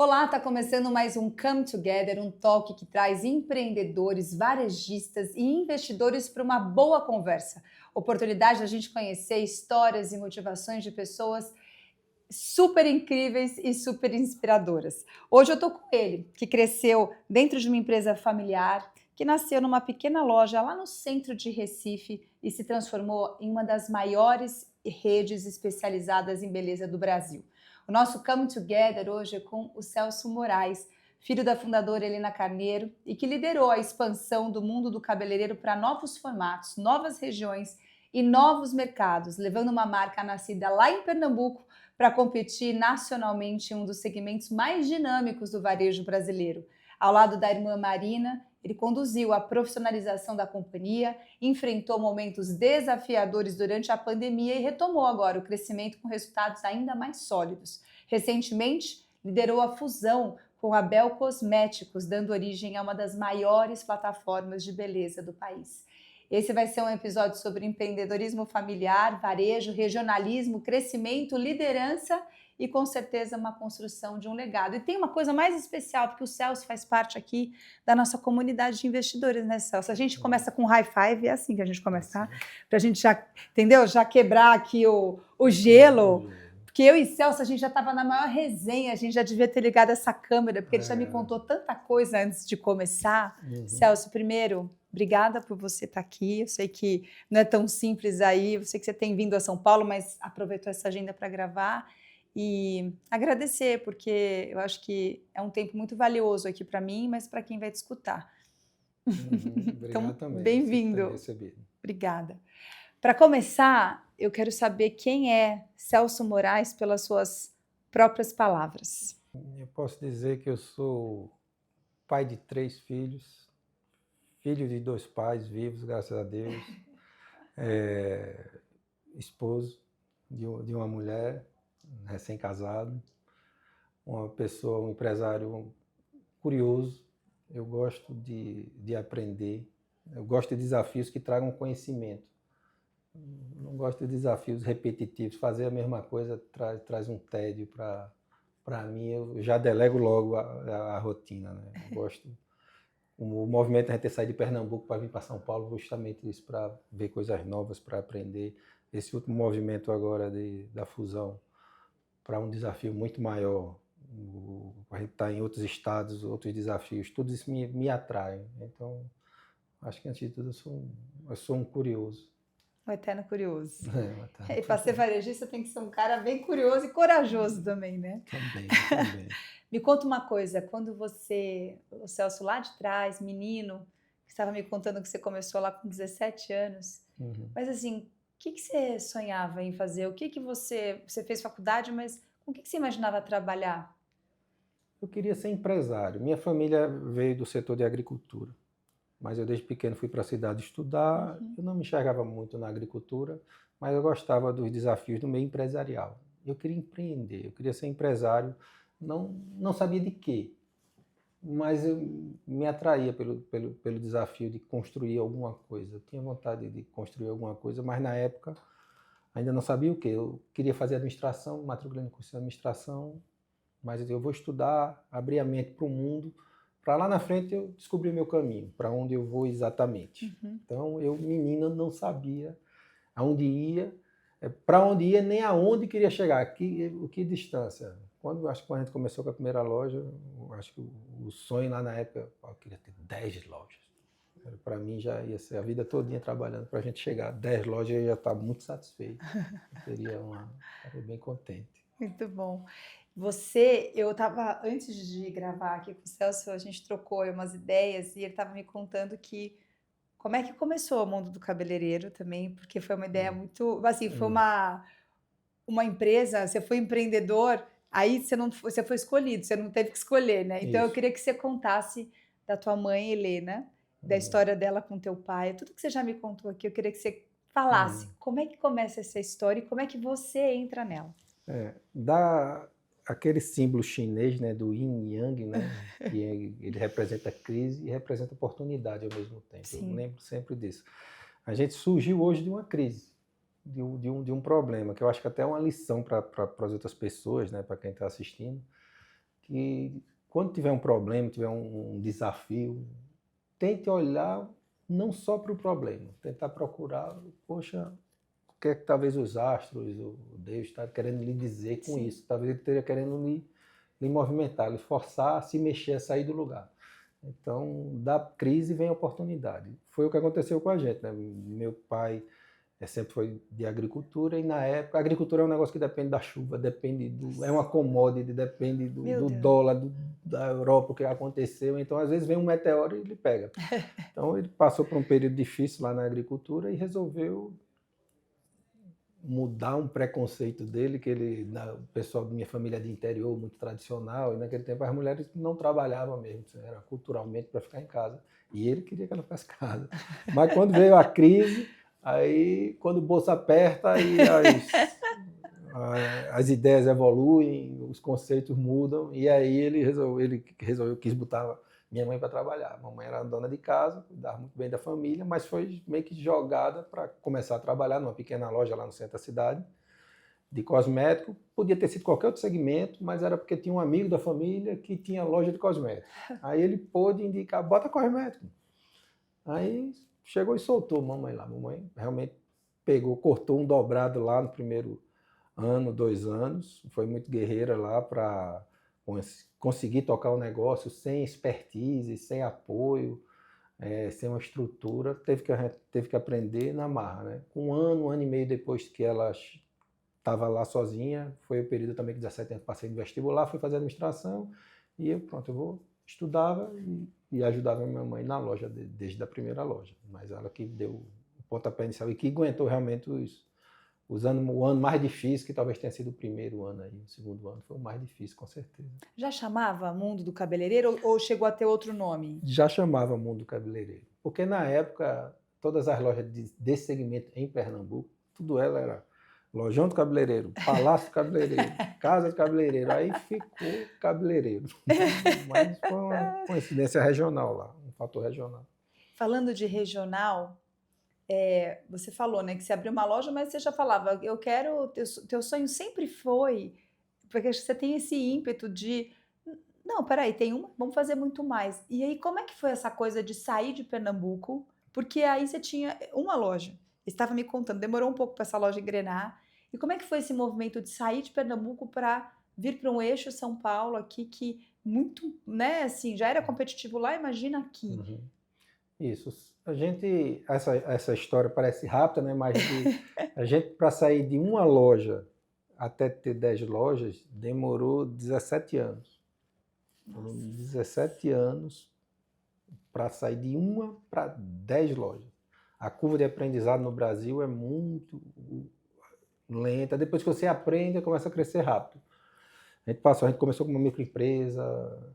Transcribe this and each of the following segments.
Olá, está começando mais um Come Together, um talk que traz empreendedores, varejistas e investidores para uma boa conversa. Oportunidade da gente conhecer histórias e motivações de pessoas super incríveis e super inspiradoras. Hoje eu estou com ele, que cresceu dentro de uma empresa familiar, que nasceu numa pequena loja lá no centro de Recife e se transformou em uma das maiores redes especializadas em beleza do Brasil. O nosso Come Together hoje é com o Celso Moraes, filho da fundadora Helena Carneiro, e que liderou a expansão do mundo do cabeleireiro para novos formatos, novas regiões e novos mercados, levando uma marca nascida lá em Pernambuco para competir nacionalmente em um dos segmentos mais dinâmicos do varejo brasileiro. Ao lado da irmã Marina, ele conduziu a profissionalização da companhia, enfrentou momentos desafiadores durante a pandemia e retomou agora o crescimento com resultados ainda mais sólidos. Recentemente, liderou a fusão com a Bel Cosméticos, dando origem a uma das maiores plataformas de beleza do país. Esse vai ser um episódio sobre empreendedorismo familiar, varejo, regionalismo, crescimento, liderança e, com certeza, uma construção de um legado. E tem uma coisa mais especial, porque o Celso faz parte aqui da nossa comunidade de investidores, né, Celso? A gente começa com high five, é assim que a gente começa, tá? Para a gente já, entendeu? Já quebrar aqui o gelo. Porque eu e Celso, a gente já estava na maior resenha, a gente já devia ter ligado essa câmera, porque ele já me contou tanta coisa antes de começar. Celso, primeiro, obrigada por você estar aqui. Eu sei que não é tão simples aí, eu sei que você tem vindo a São Paulo, mas aproveitou essa agenda para gravar. E agradecer, porque eu acho que é um tempo muito valioso aqui para mim, mas para quem vai te escutar. Obrigado Então, também. bem-vindo. Recebido. Obrigada. Para começar, eu quero saber quem é Celso Moraes pelas suas próprias palavras. Eu posso dizer que eu sou pai de 3 filhos, filho de 2 pais vivos, graças a Deus, esposo de uma mulher, recém-casado, uma pessoa, um empresário curioso. Eu gosto de aprender, eu gosto de desafios que tragam conhecimento. Não gosto de desafios repetitivos. Fazer a mesma coisa traz um tédio para mim. Eu já delego logo a rotina, né? Eu gosto. O movimento da gente ter saído de Pernambuco para vir para São Paulo, justamente isso, para ver coisas novas, para aprender. Esse último movimento agora da fusão para um desafio muito maior. A gente está em outros estados, outros desafios. Tudo isso me atrai. Então, acho que antes de tudo eu sou um curioso. Um eterno curioso. Tá. E para ser varejista tem que ser um cara bem curioso e corajoso também, né? Também. Me conta uma coisa, quando você, o Celso lá de trás, menino, que estava me contando que você começou lá com 17 anos, mas assim, o que você sonhava em fazer? O que você fez faculdade, mas com o que você imaginava trabalhar? Eu queria ser empresário. Minha família veio do setor de agricultura, mas eu desde pequeno fui para a cidade estudar. Eu não me enxergava muito na agricultura, mas eu gostava dos desafios do meio empresarial. Eu queria empreender, eu queria ser empresário, não sabia de quê, mas eu me atraía pelo desafio de construir alguma coisa. Eu tinha vontade de construir alguma coisa, mas na época ainda não sabia o quê. Eu queria fazer administração, matriculei no curso de administração, mas eu vou estudar, abrir a mente para o mundo, para lá na frente eu descobrir o meu caminho, para onde eu vou exatamente. Então, eu, menina, não sabia aonde ia, para onde ia, nem aonde queria chegar, que distância. Acho que quando a gente começou com a primeira loja, acho que o sonho lá na época, eu queria ter 10 lojas. Para mim já ia ser a vida todinha trabalhando para a gente chegar a 10 lojas, eu já estava muito satisfeito. Estaria bem contente. Muito bom. Eu estava, antes de gravar aqui com o Celso, a gente trocou umas ideias e ele estava me contando que como é que começou o mundo do cabeleireiro também, porque foi uma ideia muito, assim, foi uma empresa, você foi empreendedor, aí você foi escolhido, você não teve que escolher, né? Então eu Isso. queria que você contasse da tua mãe, Helena, da história dela com teu pai, tudo que você já me contou aqui, eu queria que você falasse como é que começa essa história e como é que você entra nela. Dá aquele símbolo chinês, né, do yin e yang, né, que ele representa crise e representa oportunidade ao mesmo tempo. Sim. Eu lembro sempre disso. A gente surgiu hoje de uma crise, de um problema, que eu acho que até é uma lição para as outras pessoas, né, para quem está assistindo. que quando tiver um problema, tiver um desafio, tente olhar não só para o problema, tentar procurar, poxa, o que é que talvez os astros, o Deus está querendo lhe dizer com Sim. isso? Talvez ele esteja querendo lhe movimentar, lhe forçar a se mexer, a sair do lugar. Então, da crise vem a oportunidade. Foi o que aconteceu com a gente, né? Meu pai sempre foi de agricultura e na época, a agricultura é um negócio que depende da chuva, é uma commodity, depende Meu do Deus. dólar, da Europa, o que aconteceu. Então, às vezes, vem um meteoro e ele pega. Então, ele passou por um período difícil lá na agricultura e resolveu mudar um preconceito dele, o pessoal da minha família é de interior, muito tradicional, e naquele tempo as mulheres não trabalhavam mesmo, era culturalmente para ficar em casa. E ele queria que ela ficasse em casa. Mas quando veio a crise, aí quando o bolso aperta, aí as ideias evoluem, os conceitos mudam, e aí ele resolveu quis botar minha mãe para trabalhar. A mamãe era dona de casa, cuidava muito bem da família, mas foi meio que jogada para começar a trabalhar numa pequena loja lá no centro da cidade, de cosmético. Podia ter sido qualquer outro segmento, mas era porque tinha um amigo da família que tinha loja de cosmético. Aí ele pôde indicar, bota cosmético. Aí chegou e soltou a mamãe lá. A mamãe realmente pegou, cortou um dobrado lá no primeiro ano, 2 anos. Foi muito guerreira lá para conseguir tocar o negócio sem expertise, sem apoio, sem uma estrutura. Teve que aprender na marra, né? Um ano e meio depois que ela estava lá sozinha, foi o período também que 17 anos passei no vestibular, fui fazer administração e estudava e ajudava minha mãe na loja, desde a primeira loja. Mas ela que deu o pontapé inicial e que aguentou realmente o ano mais difícil, que talvez tenha sido o primeiro ano aí, o segundo ano foi o mais difícil, com certeza. Já chamava Mundo do Cabeleireiro ou chegou a ter outro nome? Já chamava Mundo Cabeleireiro, porque na época todas as lojas desse segmento em Pernambuco, tudo ela era Lojão do Cabeleireiro, Palácio do Cabeleireiro, Casa do Cabeleireiro, aí ficou cabeleireiro. Mas foi uma coincidência regional lá, um fator regional. Falando de regional, você falou, né, que você abriu uma loja, mas você já falava, eu quero, teu sonho sempre foi, porque acho que você tem esse ímpeto de, não, peraí, tem uma, vamos fazer muito mais. E aí, como é que foi essa coisa de sair de Pernambuco? Porque aí você tinha uma loja, você estava me contando, demorou um pouco para essa loja engrenar. E como é que foi esse movimento de sair de Pernambuco para vir para um eixo São Paulo aqui, que muito, né, assim, já era competitivo lá, imagina aqui. Uhum. Isso. Essa história parece rápida, né? Mas a gente, para sair de uma loja até ter 10 lojas, demorou 17 anos. Foram 17 anos para sair de uma para 10 lojas. A curva de aprendizado no Brasil é muito lenta. Depois que você aprende, começa a crescer rápido. A gente começou com uma microempresa,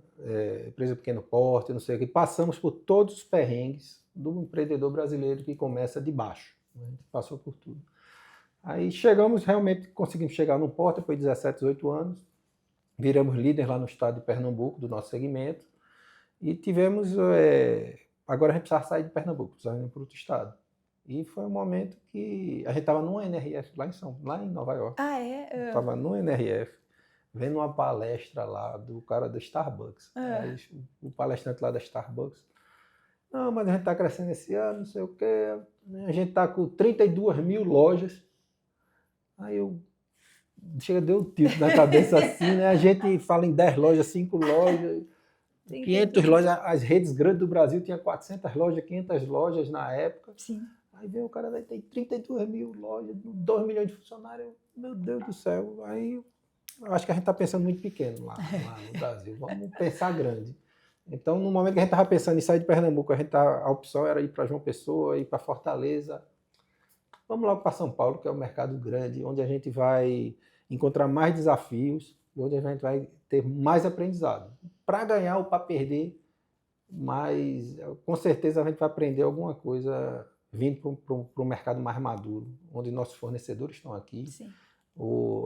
empresa pequeno porte, não sei o que. Passamos por todos os perrengues do empreendedor brasileiro que começa de baixo. A gente passou por tudo. Aí realmente conseguimos chegar no porte depois de 17, 18 anos. Viramos líder lá no estado de Pernambuco, do nosso segmento. E tivemos... agora a gente precisava sair de Pernambuco, precisava ir para outro estado. E foi um momento que a gente estava numa NRF lá em Nova York. Ah, é? Estava numa NRF, vendo uma palestra lá do cara da Starbucks. Aí, o palestrante lá da Starbucks, não, mas a gente está crescendo esse ano, não sei o quê, a gente está com 32 mil lojas. Aí deu um tilt na cabeça assim, né? A gente fala em 10 lojas, 5 lojas, 500 lojas, as redes grandes do Brasil tinha 400 lojas, 500 lojas na época. Sim. Aí veio o cara, tem 32 mil lojas, 2 milhões de funcionários, meu Deus do céu. Aí eu acho que a gente está pensando muito pequeno lá no Brasil, vamos pensar grande. Então, no momento que a gente estava pensando em sair de Pernambuco, a opção era ir para João Pessoa, ir para Fortaleza. Vamos logo para São Paulo, que é um mercado grande, onde a gente vai encontrar mais desafios, onde a gente vai ter mais aprendizado. Para ganhar ou para perder, mas com certeza a gente vai aprender alguma coisa vindo para um mercado mais maduro, onde nossos fornecedores estão aqui. Sim.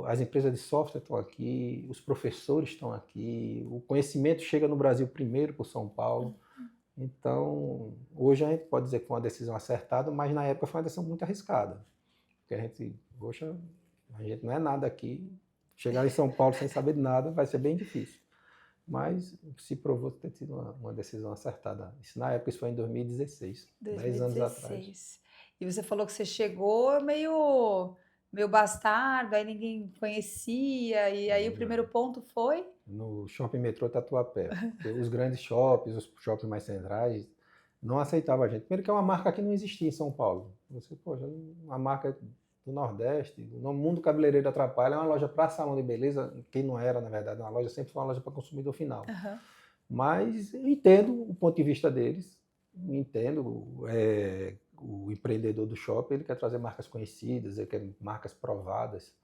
As empresas de software estão aqui, os professores estão aqui, o conhecimento chega no Brasil primeiro por São Paulo. Então, hoje a gente pode dizer que foi uma decisão acertada, mas na época foi uma decisão muito arriscada. Porque a gente não é nada aqui, chegar em São Paulo sem saber de nada vai ser bem difícil. mas se provou ter sido uma decisão acertada. Isso, na época, isso foi em 2016, 10 anos atrás. 2016. E você falou que você chegou meio bastardo, aí ninguém conhecia, e aí o primeiro ponto foi? No Shopping Metrô Tatuapé. Porque os grandes shoppings, os shoppings mais centrais, não aceitavam a gente. Primeiro que é uma marca que não existia em São Paulo. Você, poxa, uma marca do Nordeste, no mundo cabeleireiro atrapalha, é uma loja para salão de beleza, quem não era, na verdade, uma loja, sempre foi uma loja para consumidor final. Aham. Mas eu entendo o ponto de vista deles, entendo o empreendedor do shopping, ele quer trazer marcas conhecidas, ele quer marcas provadas,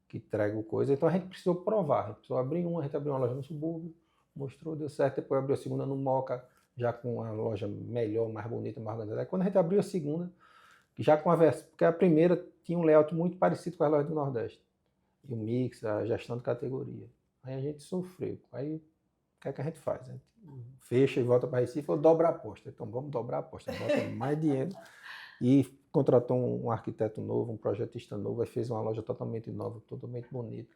que entregam coisa. Então a gente precisou provar, a gente precisou abrir uma, a gente abriu uma loja no subúrbio, mostrou, deu certo, depois abriu a segunda no Moca, já com uma loja melhor, mais bonita, mais organizada. Aí, quando a gente abriu a segunda, já com a versão, porque a primeira tinha um layout muito parecido com as lojas do Nordeste, e o mix, a gestão de categoria. Aí a gente sofreu. Aí o que é que a gente faz? A gente fecha e volta para Recife ou dobra a aposta. Então vamos dobrar a aposta, bota mais dinheiro. E contratou um arquiteto novo, um projetista novo, aí fez uma loja totalmente nova, totalmente bonita,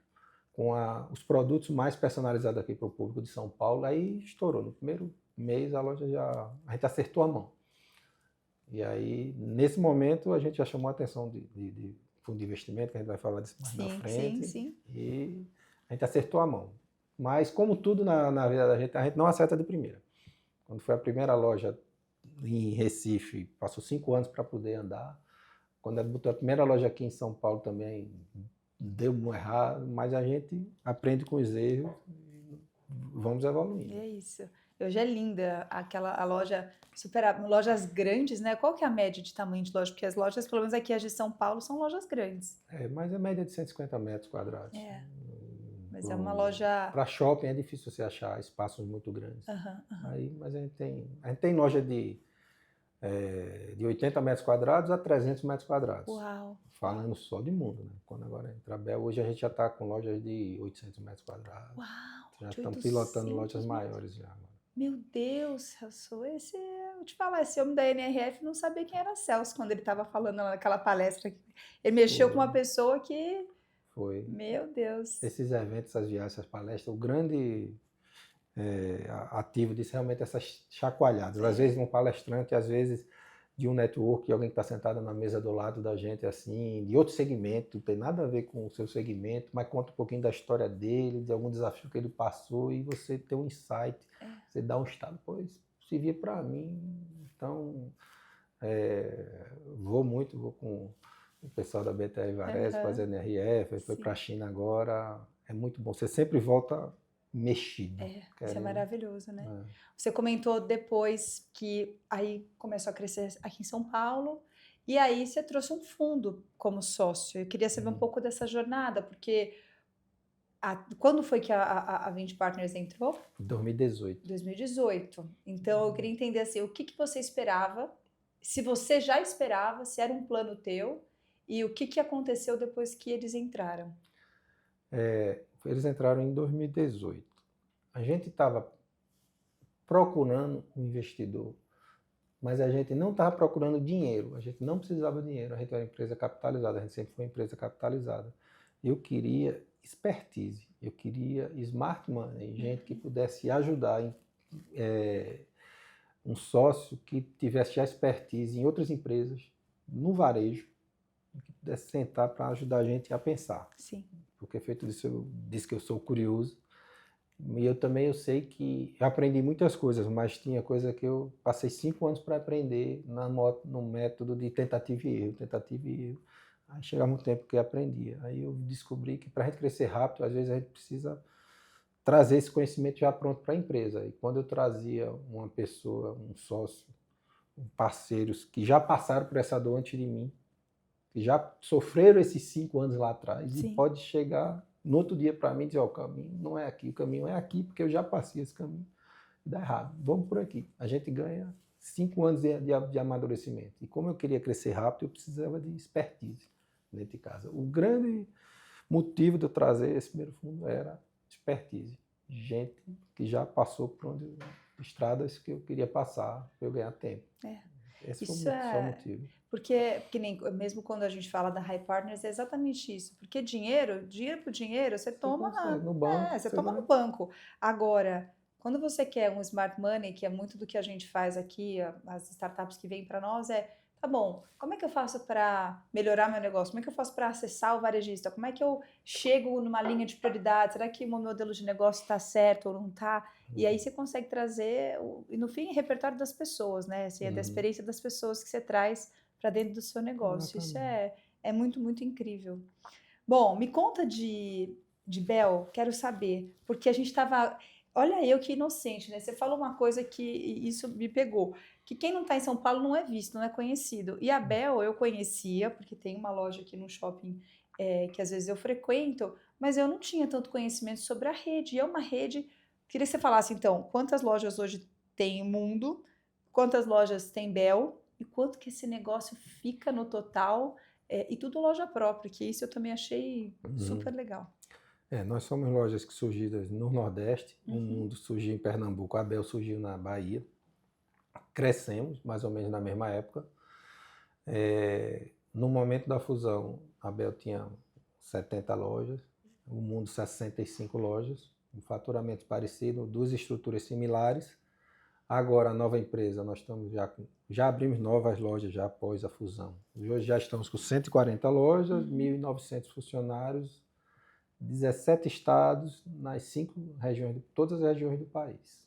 com os produtos mais personalizados aqui para o público de São Paulo. Aí estourou. No primeiro mês a gente acertou a mão. E aí, nesse momento, a gente já chamou a atenção de fundo de investimento, que a gente vai falar disso mais na frente. Sim. E a gente acertou a mão. Mas, como tudo na vida da gente, a gente não acerta de primeira. Quando foi a primeira loja em Recife, passou 5 anos para poder andar. Quando botou a primeira loja aqui em São Paulo também, deu errado, mas a gente aprende com os erros e vamos evoluindo. É isso. Hoje é linda a loja, lojas grandes, né? Qual que é a média de tamanho de loja? Porque as lojas, pelo menos aqui as de São Paulo, são lojas grandes. Mas a média é de 150 metros quadrados. Mas é uma loja... Para shopping é difícil você achar espaços muito grandes. Aí, mas a gente tem loja de 80 metros quadrados a 300 metros quadrados. Uau! Falando só de mundo, né? Quando agora entra a Bel, hoje a gente já está com lojas de 800 metros quadrados. Uau! Já estamos pilotando lojas maiores já. Meu Deus, Celso, vou te falar, esse homem da NRF não sabia quem era Celso quando ele estava falando naquela palestra. Ele mexeu com uma pessoa que... Foi. Meu Deus. Esses eventos, essas viagens, essas palestras, o grande ativo disso realmente é essas chacoalhadas. Às vezes um palestrante, às vezes de um network, alguém que está sentado na mesa do lado da gente, assim, de outro segmento, não tem nada a ver com o seu segmento, mas conta um pouquinho da história dele, de algum desafio que ele passou, e você tem um insight, você dá um estado, pô, isso servia para mim. Então, vou com o pessoal da BTR Varese, fazer NRF, foi para a China agora, é muito bom, você sempre volta mexido. Isso é maravilhoso, né? Você comentou depois que aí começou a crescer aqui em São Paulo, e aí você trouxe um fundo como sócio. Eu queria saber um pouco dessa jornada, porque quando foi que a 20 Partners entrou? 2018. 2018. Então eu queria entender assim, o que você esperava, se você já esperava, se era um plano teu, e o que aconteceu depois que eles entraram? Eles entraram em 2018. A gente estava procurando um investidor, mas a gente não estava procurando dinheiro, a gente não precisava de dinheiro, a gente era uma empresa capitalizada, a gente sempre foi uma empresa capitalizada. Eu queria expertise, eu queria smart money, gente que pudesse ajudar, um sócio que tivesse já expertise em outras empresas, no varejo, que pudesse sentar para ajudar a gente a pensar. Sim. Porque feito disso eu disse que eu sou curioso, e eu sei que eu aprendi muitas coisas, mas tinha coisa que eu passei 5 anos para aprender no método de tentativa e erro. Aí chegava um tempo que eu aprendia. Aí eu descobri que para a gente crescer rápido, às vezes a gente precisa trazer esse conhecimento já pronto para a empresa. E quando eu trazia uma pessoa, um sócio, parceiros que já passaram por essa dor antes de mim, que já sofreram esses 5 anos lá atrás, e pode chegar no outro dia para mim e dizer, o caminho não é aqui, o caminho é aqui, porque eu já passei esse caminho, e dá errado, vamos por aqui. A gente ganha 5 anos de amadurecimento. E como eu queria crescer rápido, eu precisava de expertise dentro de casa. O grande motivo de eu trazer esse primeiro fundo era expertise. Gente que já passou por estradas que eu queria passar para eu ganhar tempo. Esse foi o motivo. Porque nem, mesmo quando a gente fala da High Partners, é exatamente isso. Porque dinheiro por dinheiro, você toma no banco. você toma no banco. Agora, Quando você quer um smart money, que é muito do que a gente faz aqui, as startups que vêm para nós, tá bom, como é que eu faço para melhorar meu negócio? Como é que eu faço para acessar o varejista? Como é que eu chego numa linha de prioridade? Será que o meu modelo de negócio está certo ou não está? E aí você consegue trazer, e no fim, repertório das pessoas, né? Assim, é da experiência das pessoas que você traz para dentro do seu negócio. Isso é muito, muito incrível. Bom, me conta de Bel, quero saber, porque a gente estava. Olha, eu que inocente, né? Você falou uma coisa que isso me pegou, que quem não está em São Paulo não é visto, não é conhecido. E a Bel eu conhecia, porque tem uma loja aqui no shopping que às vezes eu frequento, mas eu não tinha tanto conhecimento sobre a rede. E é uma rede. Queria que você falasse, então, quantas lojas hoje tem o Mundo, quantas lojas tem Bel e quanto que esse negócio fica no total. E tudo loja própria, que isso eu também achei super legal. Nós somos lojas que surgidas no Nordeste, o Mundo surgiu em Pernambuco, a Bel surgiu na Bahia. Crescemos, mais ou menos na mesma época. No momento da fusão, a Bel tinha 70 lojas, o Mundo 65 lojas, um faturamento parecido, duas estruturas similares. Agora, a nova empresa, nós estamos já abrimos novas lojas já após a fusão. Hoje já estamos com 140 lojas, 1.900 funcionários, 17 estados, nas 5 regiões, todas as regiões do país.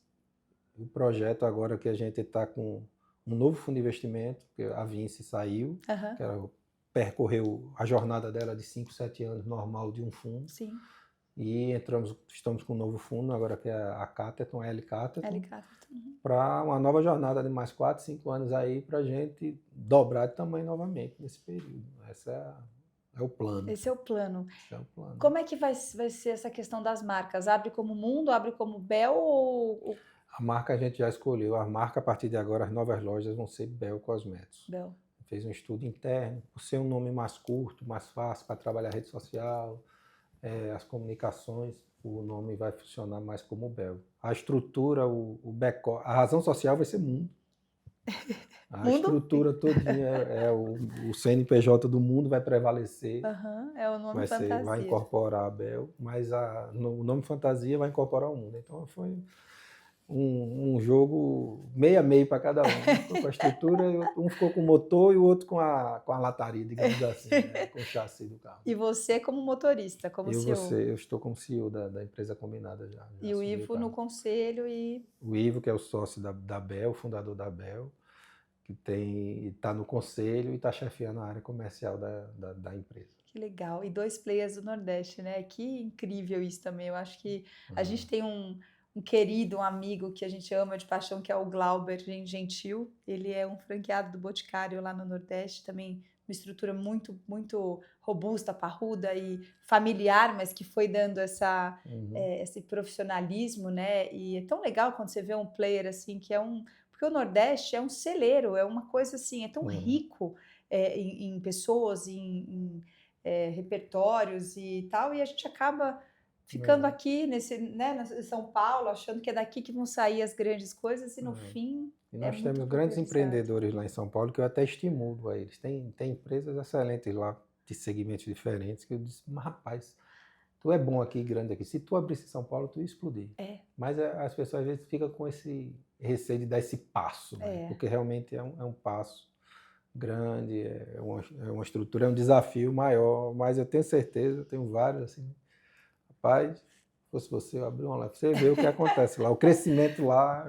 O projeto agora que a gente está com um novo fundo de investimento, que a Vinci saiu, que ela percorreu a jornada dela de 5, 7 anos normal de um fundo. Sim. E estamos com um novo fundo, agora que é a Cateton, L Cateton, Cateton. Para uma nova jornada de mais 4, 5 anos aí, para a gente dobrar de tamanho novamente nesse período. Esse é o plano. Esse é o plano. Esse é o plano. Como é que vai ser essa questão das marcas? Abre como Mundo, abre como Bel ou... A marca a gente já escolheu. A marca, a partir de agora, as novas lojas vão ser Bel Cosméticos. Bel. Fez um estudo interno, por ser um nome mais curto, mais fácil para trabalhar a rede social, as comunicações, o nome vai funcionar mais como Bel. A estrutura, o back-office, a razão social vai ser Mundo. A estrutura todinha, o CNPJ do Mundo vai prevalecer. É o nome fantasia. Vai incorporar a Bel, mas o nome fantasia vai incorporar o Mundo. Então foi um jogo meio a meio para cada um. Um ficou com a estrutura, um ficou com o motor e o outro com a lataria, digamos assim, né? Com o chassi do carro. E você como motorista, como CEO? Eu estou como CEO da empresa combinada já. E o Ivo no conselho e... O Ivo, que é o sócio da Bel, o fundador da Bel, que está no conselho e está chefiando a área comercial da empresa. Que legal. E 2 players do Nordeste, né? Que incrível isso também. Eu acho que a gente tem um querido, um amigo que a gente ama de paixão, que é o Glauber Gentil. Ele é um franqueado do Boticário lá no Nordeste, também uma estrutura muito, muito robusta, parruda e familiar, mas que foi dando esse profissionalismo, né? E é tão legal quando você vê um player assim, que porque o Nordeste é um celeiro, é uma coisa assim, é tão rico em pessoas, em repertórios e tal, e a gente acaba ficando aqui né, em São Paulo, achando que é daqui que vão sair as grandes coisas e no fim... E nós temos grandes empreendedores lá em São Paulo que eu até estimulo a eles. Tem empresas excelentes lá, de segmentos diferentes, que eu disse, mas rapaz, tu é bom aqui, grande aqui. Se tu abrisse em São Paulo, tu ia explodir. Mas as pessoas às vezes ficam com esse receio de dar esse passo, né? Porque realmente é um passo grande, é uma estrutura, é um desafio maior, mas eu tenho certeza, eu tenho vários assim, rapaz, se fosse você, eu abrir uma live, você vê o que acontece lá, o crescimento lá,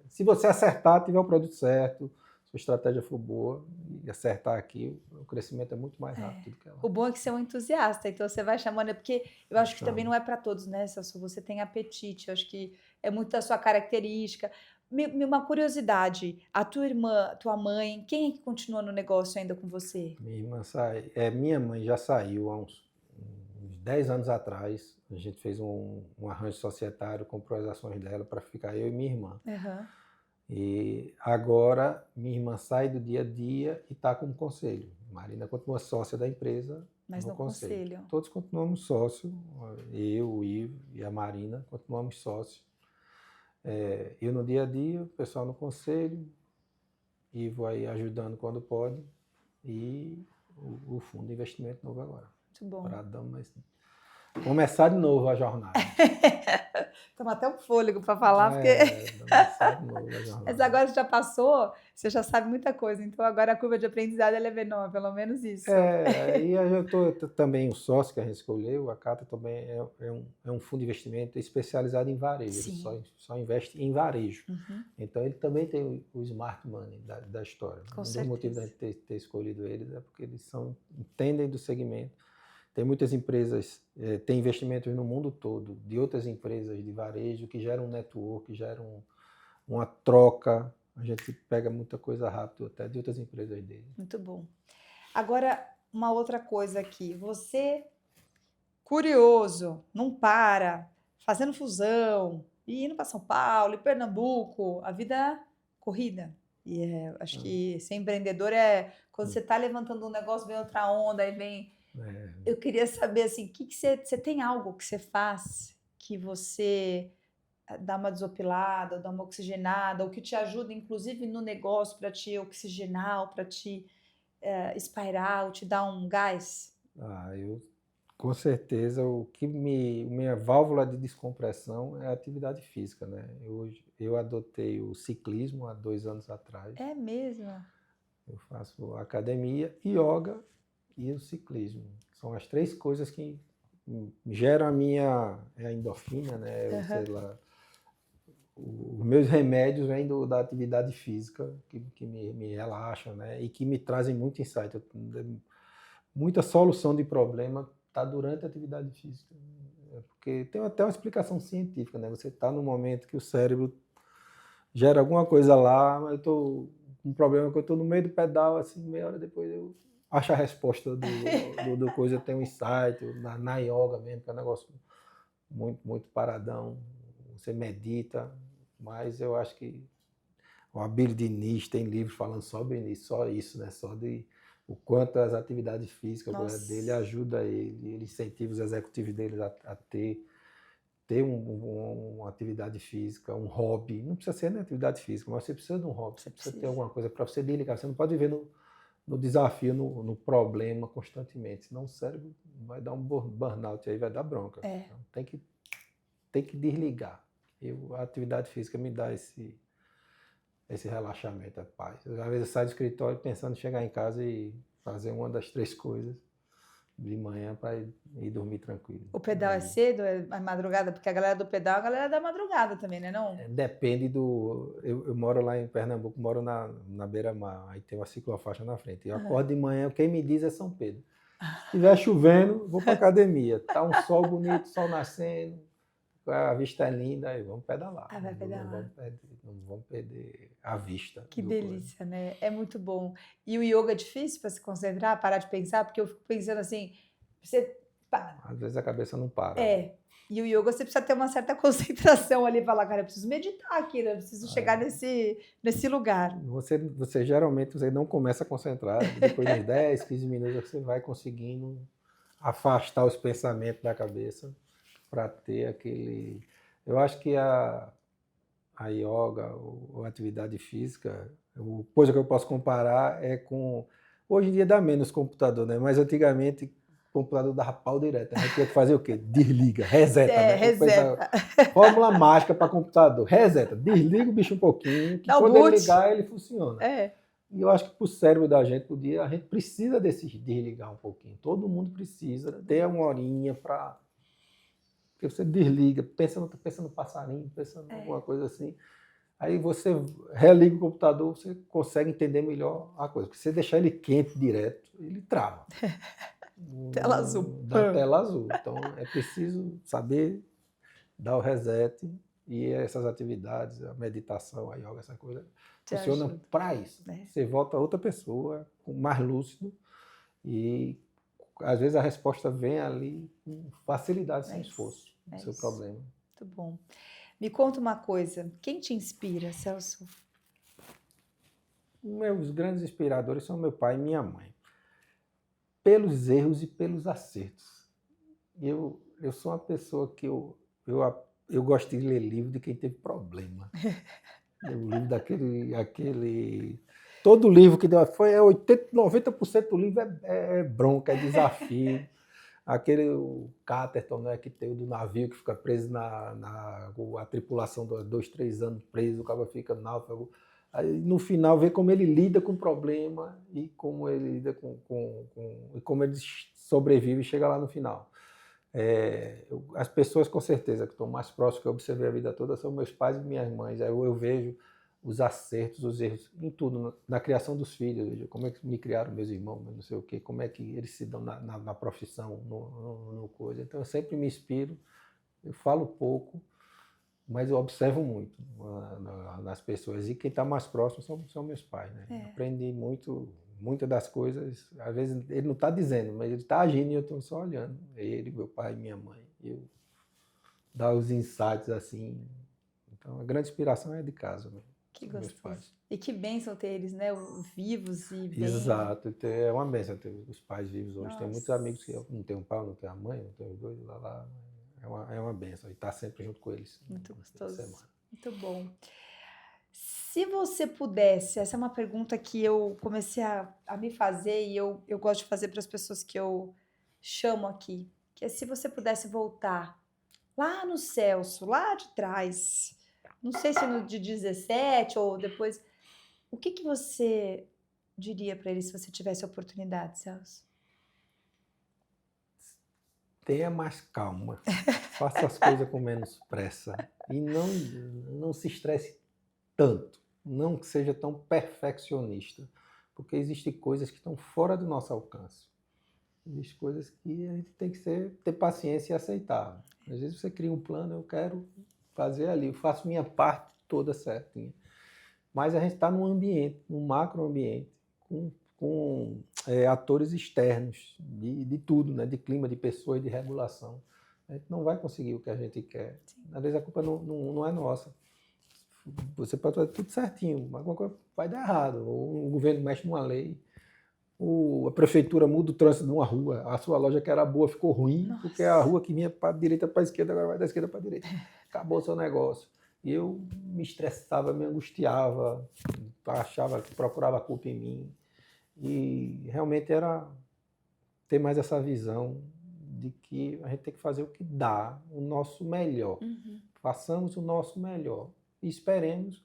se você acertar, tiver o produto certo, sua estratégia for boa e acertar aqui, o crescimento é muito mais rápido do que lá. O bom é que você é um entusiasta, então você vai chamando, porque eu acho que também não é para todos, né, Celso? Você tem apetite, eu acho que é muito da sua característica. Uma curiosidade, a tua irmã, tua mãe, quem é que continua no negócio ainda com você? Minha irmã minha mãe já saiu há uns 10 anos atrás, a gente fez um arranjo societário, comprou as ações dela para ficar eu e minha irmã. E agora minha irmã sai do dia a dia e está como conselho. Marina continua sócia da empresa. Mas no conselho. Todos continuamos sócios, eu, o Ivo e a Marina continuamos sócios. Eu no dia a dia, o pessoal no conselho, Ivo aí ajudando quando pode e o fundo de investimento novo agora. Muito bom. começar de novo a jornada. Toma até um fôlego para falar, porque... começar de novo a jornada. Mas agora você já passou, você já sabe muita coisa, então agora a curva de aprendizado ela é menor, pelo menos isso. E eu tô também o sócio que a gente escolheu, a Cata também é um fundo de investimento especializado em varejo, Sim. ele só investe em varejo. Uhum. Então ele também tem o smart money da história. Com Um dos certeza. motivos da gente ter escolhido eles é porque eles entendem do segmento. Tem muitas empresas, tem investimentos no mundo todo, de outras empresas de varejo que geram um network, que geram uma troca. A gente pega muita coisa rápido até de outras empresas dele. Muito bom. Agora, uma outra coisa aqui. Você, curioso, não para, fazendo fusão, e indo para São Paulo, e Pernambuco, a vida corrida. E acho que ser empreendedor é quando você está levantando um negócio, vem outra onda, aí vem... Eu queria saber, assim, que você tem algo que você faz que você dá uma desopilada, ou dá uma oxigenada, ou que te ajuda, inclusive, no negócio para te oxigenar, ou para te espairar, ou te dar um gás? Com certeza, minha válvula de descompressão é a atividade física, né? Eu adotei o ciclismo há 2 anos atrás. É mesmo? Eu faço academia, yoga e o ciclismo. São as 3 coisas que geram a endorfina, né? Sei lá, os meus remédios vêm da atividade física, que me relaxam, né? E que me trazem muito insight. Muita solução de problema está durante a atividade física. Porque tem até uma explicação científica, né? Você está no momento que o cérebro gera alguma coisa lá, mas eu estou com um problema que eu estou no meio do pedal, assim, meia hora depois eu acho a resposta do coisa, eu tenho um insight, na yoga mesmo, que é um negócio muito, muito paradão. Você medita, mas eu acho que o Abílio Diniz tem livro falando sobre isso, só isso, né? Só de o quanto as atividades físicas dele ajuda ele incentiva os executivos dele a ter uma atividade física, um hobby. Não precisa ser na atividade física, mas você precisa de um hobby, você precisa ter alguma coisa para você desligar. Você não pode viver no desafio, no problema constantemente, senão o cérebro vai dar um burnout, aí vai dar bronca. Então, tem que desligar. A atividade física me dá esse relaxamento, a paz. Às vezes eu saio do escritório pensando em chegar em casa e fazer uma das 3 coisas de manhã para ir dormir tranquilo. O pedal é cedo, é madrugada? Porque a galera do pedal é a galera da madrugada também, né? Não? Depende do... Eu moro lá em Pernambuco, moro na beira-mar, aí tem uma ciclofaixa na frente. Eu acordo de manhã, quem me diz é São Pedro. Se estiver chovendo, vou para academia. Tá um sol bonito, sol nascendo, a vista é linda, aí vamos pedalar. Vai pedalar. Não vamos perder a vista. Que delícia, né? É muito bom. E o yoga é difícil para se concentrar, parar de pensar? Porque eu fico pensando assim, às vezes a cabeça não para. E o yoga você precisa ter uma certa concentração ali, falar, cara, eu preciso meditar aqui, né? Eu preciso chegar nesse lugar. Você geralmente não começa a concentrar, depois de 10, 15 minutos você vai conseguindo afastar os pensamentos da cabeça para ter aquele... Eu acho que a yoga ou atividade física, coisa que eu posso comparar é com... Hoje em dia dá menos computador, né? Mas antigamente o computador dava pau direto. A gente tinha que fazer o quê? Desliga, reseta. Né? Reseta. Fórmula mágica para computador. Reseta, desliga o bicho um pouquinho, que quando ele ligar, ele funciona. E eu acho que para o cérebro da gente, a gente precisa desligar um pouquinho. Todo mundo precisa ter uma horinha para... Porque você desliga, pensa no passarinho, pensa em alguma coisa assim. Aí você religa o computador, você consegue entender melhor a coisa. Porque se você deixar ele quente direto, ele trava. Tela azul. Dá tela azul. Então é preciso saber dar o reset. E essas atividades, a meditação, a yoga, essa coisa, funciona para isso. Você volta a outra pessoa, mais lúcido, e às vezes a resposta vem ali com facilidade, sem esforço, no seu problema. Muito bom. Me conta uma coisa, quem te inspira, Celso? Meus grandes inspiradores são meu pai e minha mãe. Pelos erros e pelos acertos. Eu sou uma pessoa que eu gosto de ler livro de quem teve problema. O livro daquele... Todo livro que deu... 80%, 90% do livro é bronca, é desafio. o Catterton, né, que tem o do navio que fica preso a tripulação 2, 3 anos preso, o cara fica náufrago. Aí, no final, vê como ele lida com o problema e como ele lida e como ele sobrevive e chega lá no final. As pessoas, com certeza, que estão mais próximas, que eu observei a vida toda, são meus pais e minhas mães. Aí eu vejo os acertos, os erros, em tudo, na criação dos filhos, veja, como é que me criaram meus irmãos, não sei o quê, como é que eles se dão na profissão, no coisa. Então, eu sempre me inspiro, eu falo pouco, mas eu observo muito nas pessoas. E quem está mais próximo são meus pais, né? Aprendi muitas das coisas, às vezes ele não está dizendo, mas ele está agindo e eu estou só olhando. Ele, meu pai e minha mãe. Eu dar os insights assim. Então, a grande inspiração é de casa mesmo. Que gostoso. E que bênção ter eles, né? Vivos e bem... Exato. É uma bênção ter os pais vivos hoje. Nossa. Tem muitos amigos que não tem um pai, não tem a mãe, não tem os dois, lá. É uma bênção. E estar sempre junto com eles. Muito gostoso. Muito bom. Se você pudesse, essa é uma pergunta que eu comecei a me fazer e eu gosto de fazer para as pessoas que eu chamo aqui, que é se você pudesse voltar lá no Celso, lá de trás, não sei se no de 17 ou depois, o que você diria para ele se você tivesse a oportunidade, Celso? Tenha mais calma, faça as coisas com menos pressa e não se estresse tanto, não que seja tão perfeccionista, porque existem coisas que estão fora do nosso alcance. Existem coisas que a gente tem que ter paciência e aceitar. Às vezes você cria um plano, eu quero fazer ali, eu faço minha parte toda certinha. Mas a gente está num ambiente, num macro ambiente, com atores externos de tudo, né? De clima, de pessoas, de regulação. A gente não vai conseguir o que a gente quer. Sim. Às vezes a culpa não é nossa. Você pode fazer tudo certinho, mas alguma coisa vai dar errado. Ou o governo mexe numa lei, a prefeitura muda o trânsito de uma rua, a sua loja que era boa ficou ruim, nossa, porque a rua que vinha para a direita para a esquerda agora vai da esquerda para a direita. Acabou o seu negócio. E eu me estressava, me angustiava, achava que procurava a culpa em mim. E realmente era ter mais essa visão de que a gente tem que fazer o que dá, o nosso melhor. Uhum. Façamos o nosso melhor e esperemos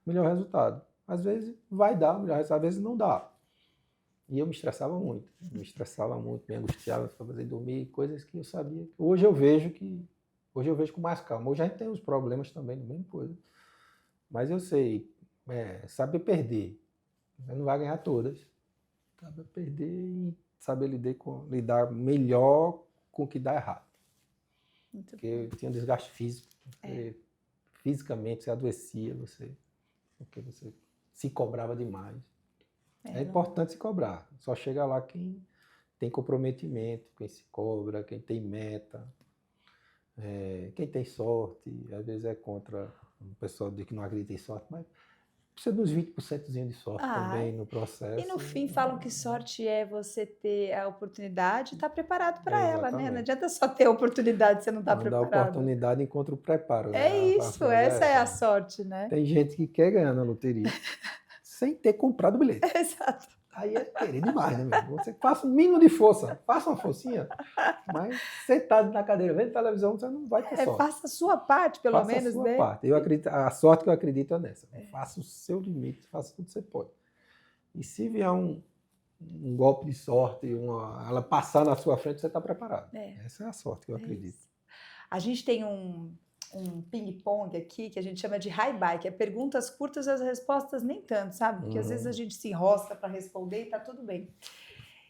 o melhor resultado. Às vezes vai dar o melhor resultado, às vezes não dá. E eu me estressava muito, me angustiava, ficava sem dormir, coisas que eu sabia. Hoje eu vejo com mais calma. Hoje a gente tem os problemas também, da mesma coisa. Mas eu sei, saber perder. Você não vai ganhar todas. Saber perder e saber lidar melhor com o que dá errado. Muito porque bom. Eu tinha um desgaste físico. Fisicamente você adoecia, porque você se cobrava demais. É importante se cobrar. Só chega lá quem tem comprometimento, quem se cobra, quem tem meta, quem tem sorte. Às vezes é contra o pessoal que não acredita em sorte, mas precisa de uns 20% de sorte também no processo. E no fim falam que sorte é você ter a oportunidade e estar preparado para ela, né? Não adianta só ter a oportunidade se você não está preparado. Quando dá oportunidade, encontra o preparo. Isso, essa é a sorte, né? Tem gente que quer ganhar na loteria sem ter comprado o bilhete. Exato. Aí é querer demais, né, meu? Você faça o mínimo de força, faça uma forcinha, mas sentado na cadeira vendo televisão, você não vai ter sorte. Faça a sua parte, pelo menos, faça a sua parte. Eu acredito, a sorte que eu acredito é nessa. Faça o seu limite, faça tudo que você pode. E se vier um golpe de sorte, ela passar na sua frente, você está preparado. Essa é a sorte que eu acredito. Isso. A gente tem um ping-pong aqui, que a gente chama de high-buy, que é perguntas curtas e as respostas nem tanto, sabe? Porque às vezes a gente se enrosca para responder e tá tudo bem.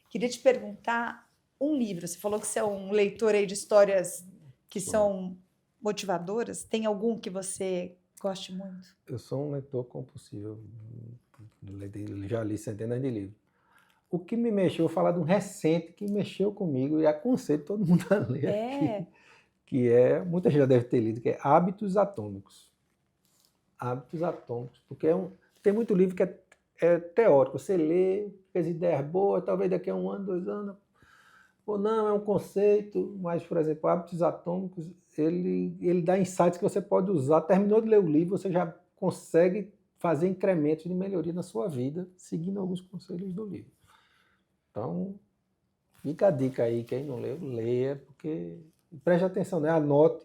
Queria te perguntar um livro. Você falou que você é um leitor aí de histórias que são motivadoras. Tem algum que você goste muito? Eu sou um leitor compulsivo. Já li centenas de livros. O que me mexeu, vou falar de um recente que mexeu comigo e aconselho todo mundo a ler aqui. Que muita gente já deve ter lido, que é Hábitos Atômicos. Hábitos Atômicos, porque tem muito livro que é teórico, você lê, fez ideias boas, talvez daqui a 1 ano, 2 anos, ou não, é um conceito, mas, por exemplo, Hábitos Atômicos, ele dá insights que você pode usar, terminou de ler o livro, você já consegue fazer incrementos de melhoria na sua vida, seguindo alguns conselhos do livro. Então, Fica a dica aí, quem não leu, leia, porque preste atenção, né? Anote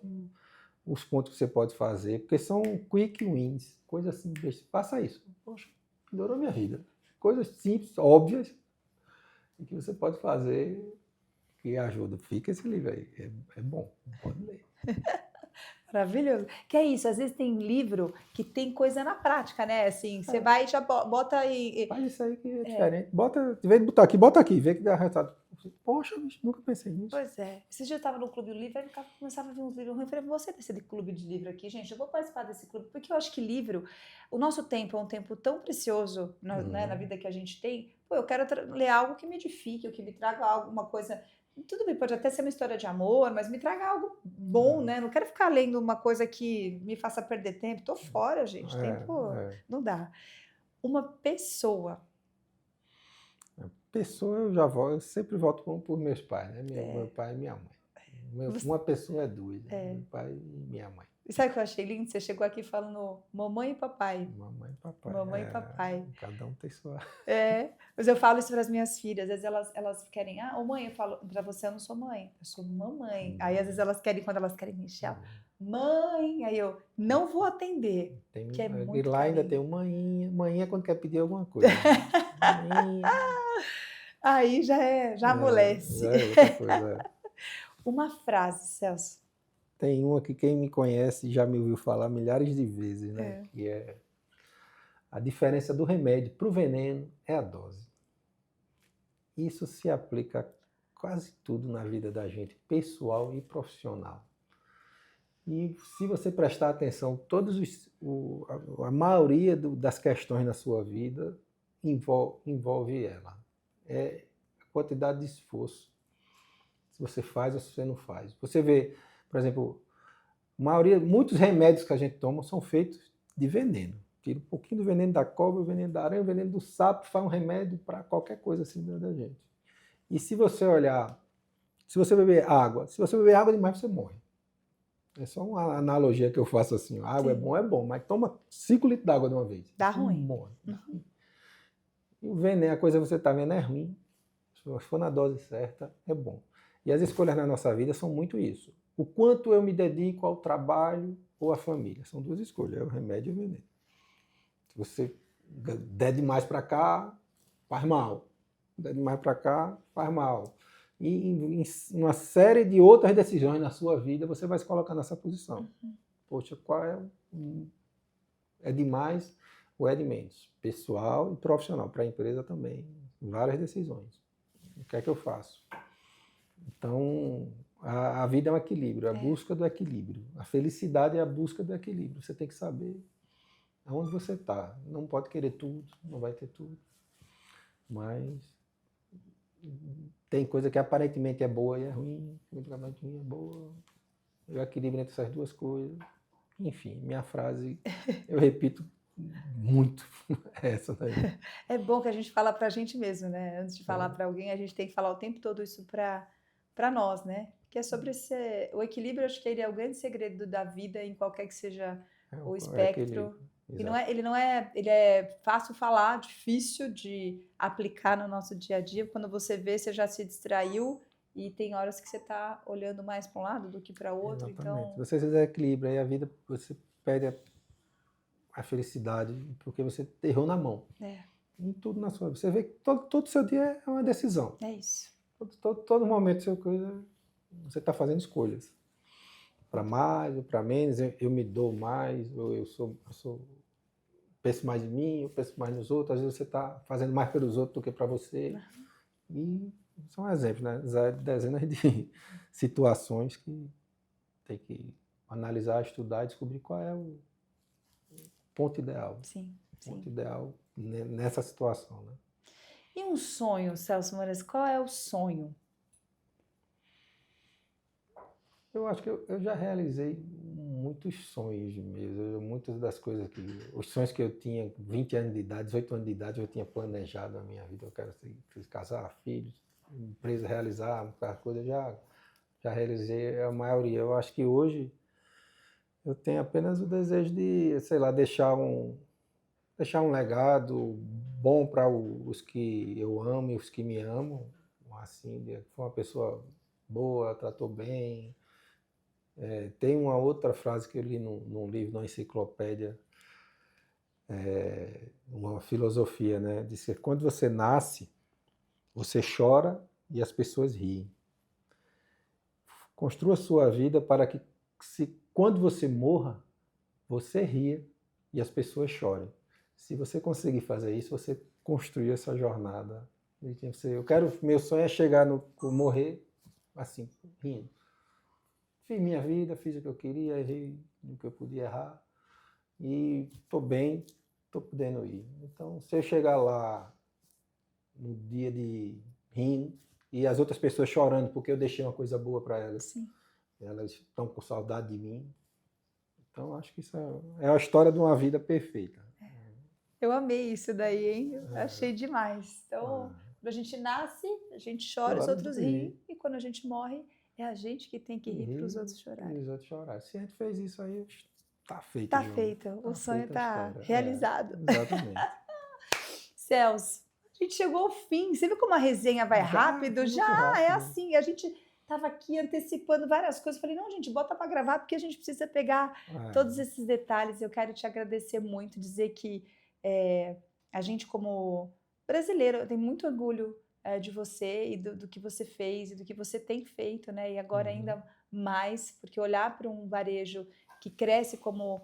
os pontos que você pode fazer, porque são quick wins, coisas assim, faça isso. Poxa, melhorou minha vida. Coisas simples, óbvias, que você pode fazer que ajuda. Fica esse livro aí, é bom, pode ler. Maravilhoso. Que é isso, às vezes tem livro que tem coisa na prática, né? Assim, você vai e já bota e... Faz isso aí que é diferente. Bota, em vez de bota aqui, vê que dá resultado. Poxa, bicho, nunca pensei nisso. Pois é. Esses dias eu estava no Clube do Livro, aí eu começava a ver uns livros ruins. Eu falei, você desse clube de livro aqui, gente, eu vou participar desse clube, porque eu acho que livro, o nosso tempo é um tempo tão precioso né, na vida que a gente tem. Pô, eu quero ler algo que me edifique, ou que me traga alguma coisa. Tudo bem, pode até ser uma história de amor, mas me traga algo bom, né? Não quero ficar lendo uma coisa que me faça perder tempo. Tô fora, gente. Tempo não dá. Uma pessoa. Pessoa, eu sempre voto por meus pais, né? Meu pai e minha mãe. Uma pessoa é doida, meu pai e minha mãe. E sabe o que eu achei lindo? Você chegou aqui falando mamãe e papai. Mamãe e papai. Mamãe e papai. Cada um tem sua... Mas eu falo isso para as minhas filhas. Às vezes elas querem... ô mãe, eu falo, para você eu não sou mãe, eu sou mamãe. Aí às vezes elas querem, quando elas querem me encher, mãe, aí eu não vou atender. Que é muito e lá carinho. ainda tem o manhinha. Manhinha quando quer pedir alguma coisa. Manhinha. Aí já amolece. Já é outra coisa. Uma frase, Celso. Tem uma que quem me conhece já me ouviu falar milhares de vezes, né? Que é a diferença do remédio para o veneno é a dose. Isso se aplica a quase tudo na vida da gente, pessoal e profissional. E se você prestar atenção, a maioria das questões na sua vida envolve ela. É a quantidade de esforço. Se você faz ou se você não faz. Você vê, por exemplo, muitos remédios que a gente toma são feitos de veneno. Tira um pouquinho do veneno da cobra, o veneno da aranha, o veneno do sapo, faz um remédio para qualquer coisa assim da gente. E se você olhar, se você beber água demais, você morre. É só uma analogia que eu faço assim. Água é bom, mas toma 5 litros d'água de uma vez. Dá ruim. Morre. E o veneno, a coisa que você está vendo é ruim. Se for na dose certa, é bom. E as escolhas na nossa vida são muito isso. O quanto eu me dedico ao trabalho ou à família. São duas escolhas, é o remédio e o veneno. Se você der demais para cá, faz mal. Der demais para cá, faz mal. E em uma série de outras decisões na sua vida, você vai se colocar nessa posição. Poxa, qual é demais ou é de menos? Pessoal e profissional. Para a empresa também. Várias decisões. O que é que eu faço? Então, a vida é um equilíbrio, a busca do equilíbrio. A felicidade é a busca do equilíbrio. Você tem que saber aonde você está. Não pode querer tudo, não vai ter tudo. Mas tem coisa que aparentemente é boa e é ruim, aparentemente ruim é boa. O equilíbrio entre essas duas coisas. Enfim, minha frase, eu repito muito essa daí. É bom que a gente fala para a gente mesmo, né? Antes de falar para alguém, a gente tem que falar o tempo todo isso para nós, né? Que é sobre o equilíbrio. Acho que ele é o grande segredo da vida, em qualquer que seja o espectro. E ele é fácil falar, difícil de aplicar no nosso dia a dia. Quando você vê, você já se distraiu e tem horas que você está olhando mais para um lado do que para o outro. Exatamente. Então, Se você fizer equilíbrio, aí a vida, você perde a felicidade porque você errou na mão. Em tudo na sua vida. Você vê que todo seu dia é uma decisão. É isso. Todo momento você está fazendo escolhas. Para mais ou para menos, eu me dou mais, ou eu penso mais em mim, eu penso mais nos outros. Às vezes você está fazendo mais pelos outros do que para você. E são exemplos, né? Dezenas de situações que tem que analisar, estudar e descobrir qual é o ponto ideal. Sim. Ponto ideal nessa situação, né? E um sonho, Celso Moraes, qual é o sonho? Eu acho que eu já realizei muitos sonhos mesmo, muitas das coisas os sonhos que eu tinha, 20 anos de idade, 18 anos de idade, eu tinha planejado na minha vida, eu quero casar, filhos, empresa realizar, muita coisa, já realizei a maioria. Eu acho que hoje eu tenho apenas o desejo de, sei lá, deixar um legado bom para os que eu amo e os que me amam, assim, foi uma pessoa boa, tratou bem. Tem uma outra frase que eu li num livro, numa enciclopédia, uma filosofia, né? Diz que quando você nasce, você chora e as pessoas riem. Construa sua vida para que, quando você morra, você ria e as pessoas chorem. Se você conseguir fazer isso, você construir essa jornada. Meu sonho é chegar morrer assim, rindo. Fiz minha vida, fiz o que eu queria, errei no que eu podia errar e estou bem, estou podendo ir. Então, se eu chegar lá no dia de rindo e as outras pessoas chorando porque eu deixei uma coisa boa para elas, Sim. Elas estão com saudade de mim. Então, acho que isso é a história de uma vida perfeita. Eu amei isso daí, hein? Eu achei demais. Então, quando a gente nasce, a gente chora, os outros riem. E quando a gente morre, é a gente que tem que rir para os outros chorarem. E os outros chorarem. Se a gente fez isso aí, tá feito. Tá feito. O sonho tá realizado. Exatamente. Celso, a gente chegou ao fim. Você viu como a resenha vai rápido? Já é assim. A gente estava aqui antecipando várias coisas. Falei, não, gente, bota para gravar porque a gente precisa pegar todos esses detalhes. Eu quero te agradecer muito, dizer que a gente, como brasileiro, tem muito orgulho de você e do que você fez e do que você tem feito, né? E agora ainda mais, porque olhar para um varejo que cresce como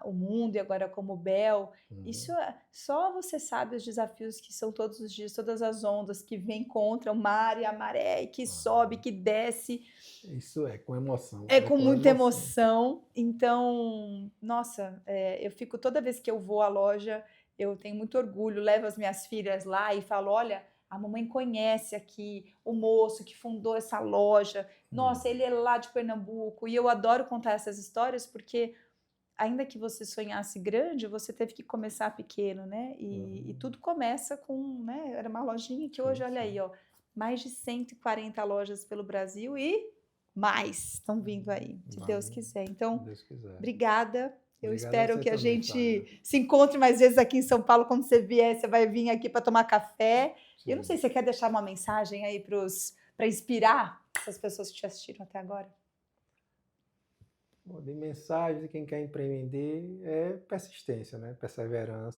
o mundo e agora como Bel, isso só você sabe os desafios que são todos os dias, todas as ondas que vêm contra o mar e a maré, e que sobe, que desce. Isso é com emoção. É com muita emoção. Então, nossa, eu fico toda vez que eu vou à loja, eu tenho muito orgulho, levo as minhas filhas lá e falo, olha, a mamãe conhece aqui o moço que fundou essa loja. Nossa, ele é lá de Pernambuco. E eu adoro contar essas histórias porque, ainda que você sonhasse grande, você teve que começar pequeno, né? E tudo começa com, né? Era uma lojinha que hoje, olha aí, ó, mais de 140 lojas pelo Brasil e mais estão vindo aí, se Deus quiser. Então, obrigada. Eu espero que a gente se encontre mais vezes aqui em São Paulo. Quando você vier, você vai vir aqui para tomar café. Sim. Eu não sei se você quer deixar uma mensagem aí para inspirar essas pessoas que te assistiram até agora. Bom, de mensagem de quem quer empreender é persistência, né? Perseverança.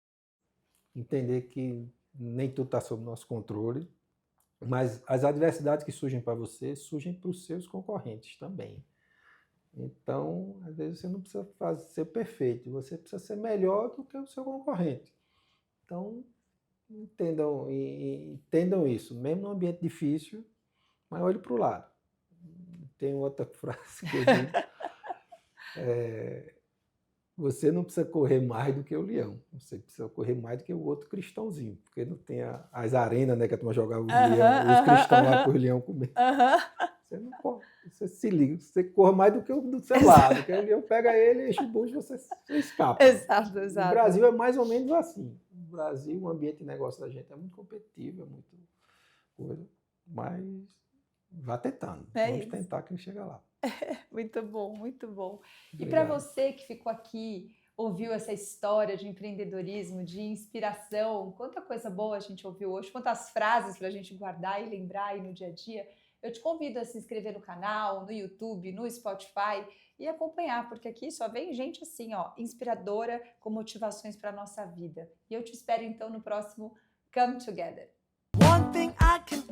Entender que nem tudo está sob nosso controle, mas as adversidades que surgem para você surgem para os seus concorrentes também. Então, às vezes você não precisa ser perfeito, você precisa ser melhor do que o seu concorrente. Então, entendam isso, mesmo num ambiente difícil, mas olhe para o lado. Tem outra frase que eu digo, você não precisa correr mais do que o leão, você precisa correr mais do que o outro cristãozinho, porque não tem as arenas, né, que a turma jogava os cristãos lá para os leão comer. Você não corre, você se liga, você corre mais do que o do seu lado, porque o leão pega ele, enche o bucho, você escapa. Exato. O Brasil é mais ou menos assim. No Brasil, o ambiente de negócio da gente é muito competitivo, é muito coisa, mas vá tentando. Vamos tentar que a gente chega lá. Muito bom, muito bom. Obrigado. E para você que ficou aqui, ouviu essa história de empreendedorismo, de inspiração, quanta coisa boa a gente ouviu hoje, quantas frases para a gente guardar e lembrar aí no dia a dia, eu te convido a se inscrever no canal, no YouTube, no Spotify e acompanhar, porque aqui só vem gente assim, ó, inspiradora, com motivações para a nossa vida. E eu te espero então no próximo Come Together. One thing I can